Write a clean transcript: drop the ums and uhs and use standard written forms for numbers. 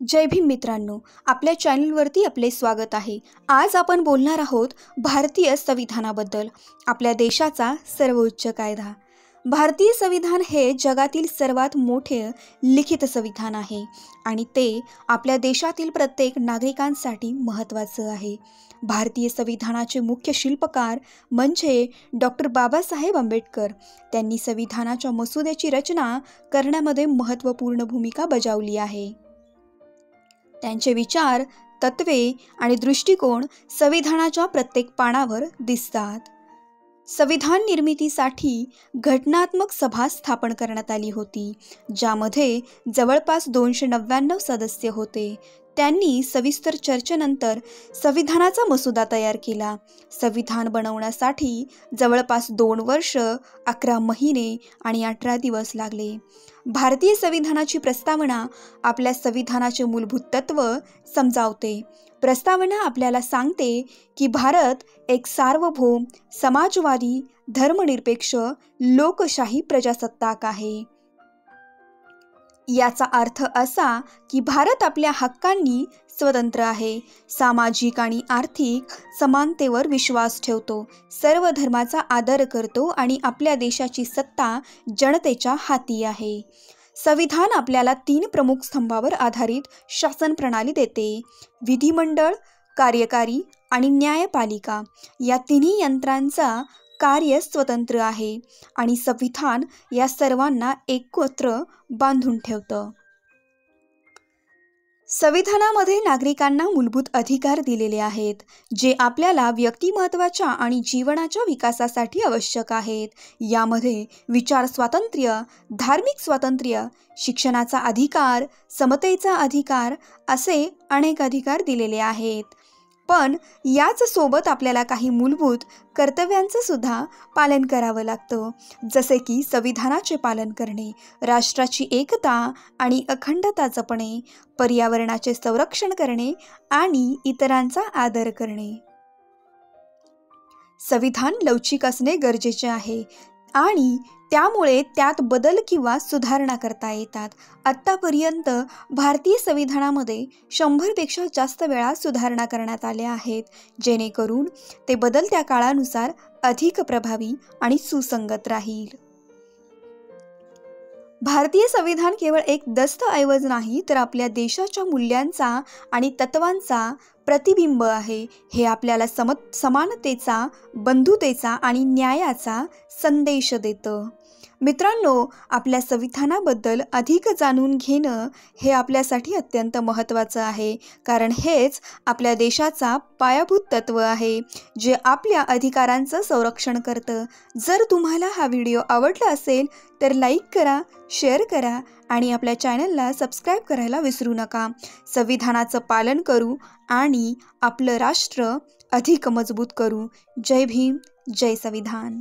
जय भीम मित्रांनो, आपल्या चॅनलवरती आपले स्वागत आहे। आज आपण बोलणार आहोत भारतीय संविधानाबद्दल, आपल्या देशाचा सर्वोच्च कायदा। भारतीय संविधान हे जगातील सर्वात मोठे लिखित संविधान आहे आणि ते आपल्या देशातील प्रत्येक नागरिकांसाठी महत्त्वाचं आहे। भारतीय संविधानाचे मुख्य शिल्पकार म्हणजे डॉक्टर बाबासाहेब आंबेडकर। त्यांनी संविधानाच्या मसुद्याची रचना करण्यामध्ये महत्त्वपूर्ण भूमिका बजावली आहे। त्यांचे विचार, तत्त्वे आणि दृष्टिकोन संविधानाच्या प्रत्येक पानावर दिसतात। संविधान निर्मितीसाठी घटनात्मक सभा स्थापन करण्यात आली होती, ज्यामध्ये जवळपास 299 सदस्य होते। त्यांनी सविस्तर चर्चेनंतर संविधानाचा मसुदा तयार केला। संविधान बनवण्यासाठी जवळपास 2 वर्ष, 11 महिने आणि 18 दिवस लागले। भारतीय संविधानाची प्रस्तावना आपल्या संविधानाचे मूलभूत तत्व समजावते। प्रस्तावना आपल्याला सांगते की भारत एक सार्वभौम, समाजवादी, धर्मनिरपेक्ष, लोकशाही प्रजासत्ताक आहे। याचा अर्थ असा की भारत आपल्या हक्कांनी स्वतंत्र आहे, सामाजिक आणि आर्थिक समानतेवर विश्वास ठेवतो, सर्व धर्माचा आदर करतो आणि आपल्या देशाची सत्ता जनतेच्या हाती आहे। संविधान आपल्याला 3 प्रमुख स्तंभावर आधारित शासन प्रणाली देते: विधिमंडळ, कार्यकारी आणि न्यायपालिका। या तिन्ही यंत्रांचा कार्य स्वतंत्र आहे आणि संविधान या सर्वांना एकत्र बांधून ठेवतं। संविधानामध्ये नागरिकांना मूलभूत अधिकार दिलेले आहेत, जे आपल्याला व्यक्तिमत्त्वाच्या आणि जीवनाच्या विकासासाठी आवश्यक आहेत। यामध्ये विचार स्वातंत्र्य, धार्मिक स्वातंत्र्य, शिक्षणाचा अधिकार, समतेचा अधिकार असे अनेक अधिकार दिलेले आहेत। पण याच सोबत आपल्याला काही मूलभूत कर्तव्यांचं सुद्धा पालन करावं लागतं, जसे की संविधानाचे पालन करणे, राष्ट्राची एकता आणि अखंडता जपणे, पर्यावरणाचे संरक्षण करणे आणि इतरांचा आदर करणे। संविधान लवचिक असणे गरजेचे आहे आणि त्यामुळे त्यात बदल किंवा सुधारणा करता येतात। आत्तापर्यंत भारतीय संविधानामध्ये 100 पेक्षा जास्त वेळा सुधारणा करण्यात आल्या आहेत, जेणेकरून ते बदलत्या काळानुसार अधिक प्रभावी आणि सुसंगत राहील। भारतीय संविधान केवळ एक दस्तऐवज नाही, तर आपल्या देशाच्या मूल्यांचा आणि तत्त्वांचा प्रतिबिंब आहे। हे आपल्याला समानतेचा, बंधुतेचा आणि न्यायाचा संदेश देतं। मित्रांनो, आपल्या संविधानाबद्दल अधिक जाणून घेणं हे आपल्यासाठी अत्यंत महत्त्वाचं आहे, कारण हेच आपल्या देशाचा पायाभूत तत्त्व आहे, जे आपल्या अधिकारांचं संरक्षण करतं। जर तुम्हाला हा व्हिडिओ आवडला असेल तर लाईक करा, शेअर करा आणि आपल्या चॅनलला सबस्क्राईब करायला विसरू नका। संविधानाचं पालन करू आणि आपलं राष्ट्र अधिक मजबूत करू। जय भीम, जय संविधान।